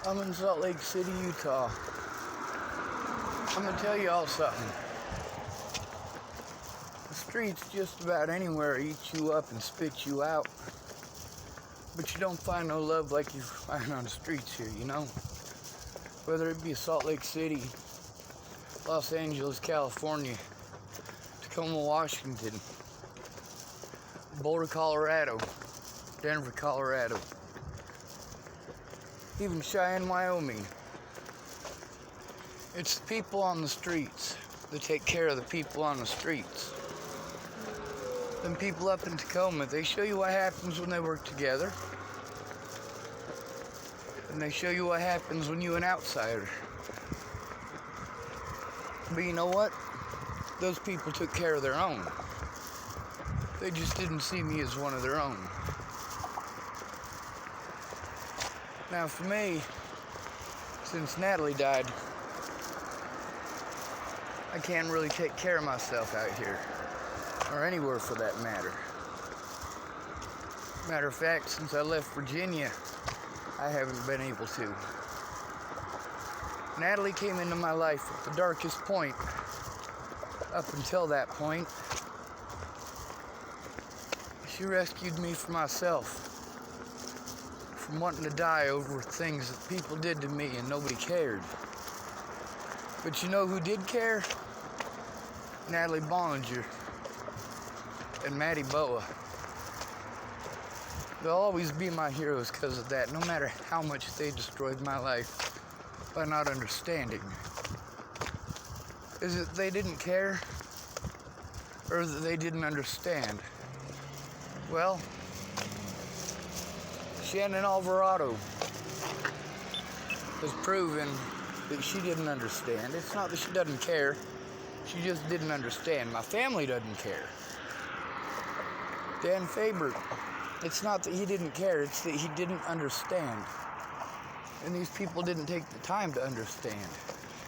I'm in Salt Lake City, Utah. I'm gonna tell you all something. The streets just about anywhere eat you up and spit you out. But you don't find no love like you find on the streets here, you know? Whether it be Salt Lake City, Los Angeles, California, Tacoma, Washington, Boulder, Colorado, Denver, Colorado, even Cheyenne, Wyoming. It's the people on the streets that take care of the people on the streets. Them people up in Tacoma, they show you what happens when they work together. And they show you what happens when you're an outsider. But you know what? Those people took care of their own. They just didn't see me as one of their own. Now for me, since Natalie died, I can't really take care of myself out here, or anywhere for that matter. Matter of fact, since I left Virginia, I haven't been able to. Natalie came into my life at the darkest point. Up until that point, she rescued me from myself, from wanting to die over things that people did to me and nobody cared. But you know who did care? Natalie Bollinger and Maddie Boa. They'll always be my heroes because of that, no matter how much they destroyed my life by not understanding. Is it they didn't care, or that they didn't understand? Well, Shannon Alvarado has proven that she didn't understand. It's not that she doesn't care, she just didn't understand. My family doesn't care. Dan Faber, it's not that he didn't care, it's that he didn't understand. And these people didn't take the time to understand.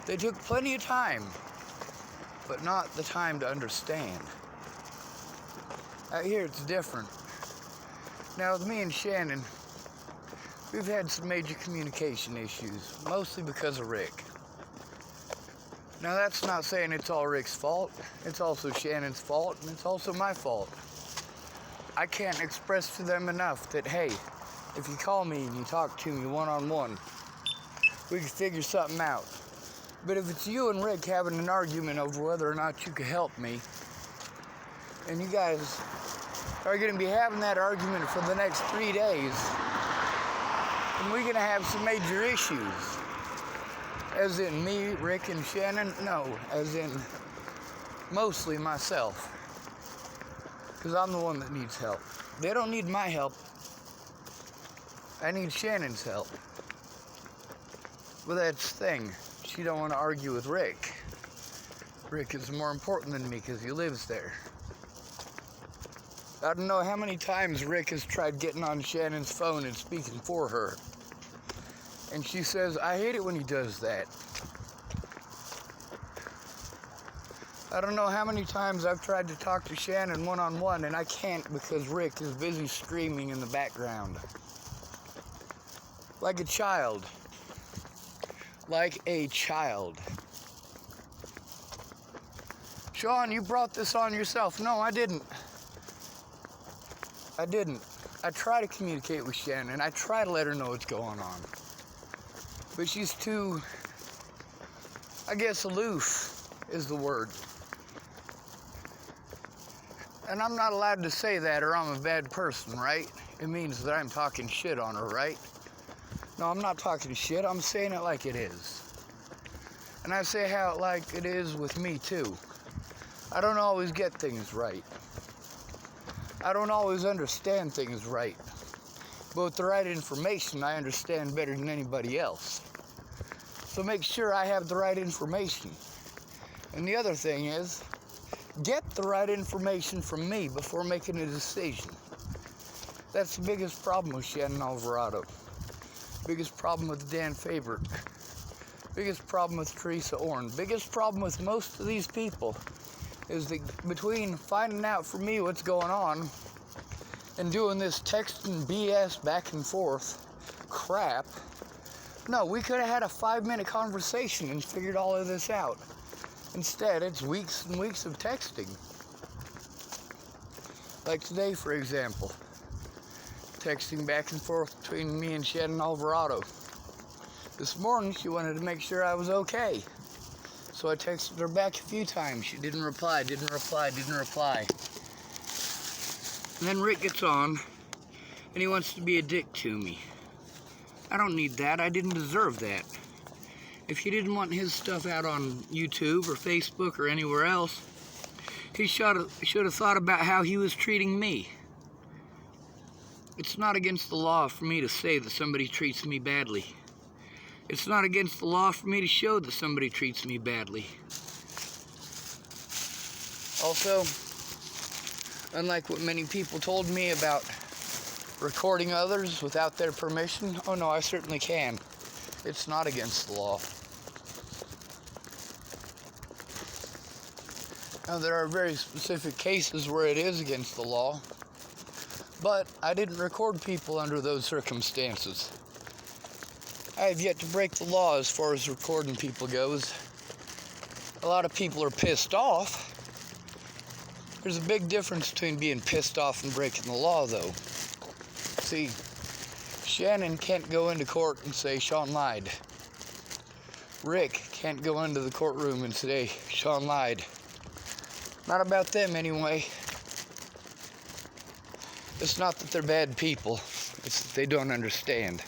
They took plenty of time, but not the time to understand. Out here it's different. Now with me and Shannon, we've had some major communication issues, mostly because of Rick. Now that's not saying it's all Rick's fault. It's also Shannon's fault, and it's also my fault. I can't express to them enough that, hey, if you call me and you talk to me one-on-one, we can figure something out. But if it's you and Rick having an argument over whether or not you can help me, and you guys are going to be having that argument for the next 3 days, and we're going to have some major issues. As in me, Rick, and Shannon? No, as in mostly myself. Because I'm the one that needs help. They don't need my help. I need Shannon's help. But that's the thing. She don't want to argue with Rick. Rick is more important than me because he lives there. I don't know how many times Rick has tried getting on Shannon's phone and speaking for her. And she says, I hate it when he does that. I don't know how many times I've tried to talk to Shannon one-on-one, and I can't because Rick is busy screaming in the background. Like a child. Like a child. Sean, you brought this on yourself. No, I didn't. I didn't. I try to communicate with Shannon. I try to let her know what's going on. But she's too, I guess, aloof is the word. And I'm not allowed to say that or I'm a bad person, right? It means that I'm talking shit on her, right? No, I'm not talking shit. I'm saying it like it is. And I say how like it is with me, too. I don't always get things right. I don't always understand things right. But with the right information, I understand better than anybody else. So make sure I have the right information. And the other thing is, get the right information from me before making a decision. That's the biggest problem with Shannon Alvarado. Biggest problem with Dan Faber. Biggest problem with Teresa Orn. Biggest problem with most of these people is that between finding out from me what's going on and doing this texting BS back and forth crap, No, we could have had a 5-minute conversation and figured all of this out. Instead, it's weeks and weeks of texting. Like today, for example. Texting back and forth between me and Shannon Alvarado. This morning, she wanted to make sure I was okay. So I texted her back a few times. She didn't reply. And then Rick gets on, and he wants to be a dick to me. I don't need that. I didn't deserve that. If he didn't want his stuff out on YouTube or Facebook or anywhere else, he should have thought about how he was treating me. It's not against the law for me to say that somebody treats me badly. It's not against the law for me to show that somebody treats me badly. Also, unlike what many people told me about recording others without their permission, oh no, I certainly can. It's not against the law. Now, there are very specific cases where it is against the law, but I didn't record people under those circumstances. I have yet to break the law as far as recording people goes. A lot of people are pissed off. There's a big difference between being pissed off and breaking the law, though. See, Shannon can't go into court and say Sean lied. Rick can't go into the courtroom and say Sean lied. Not about them, anyway. It's not that they're bad people. It's that they don't understand.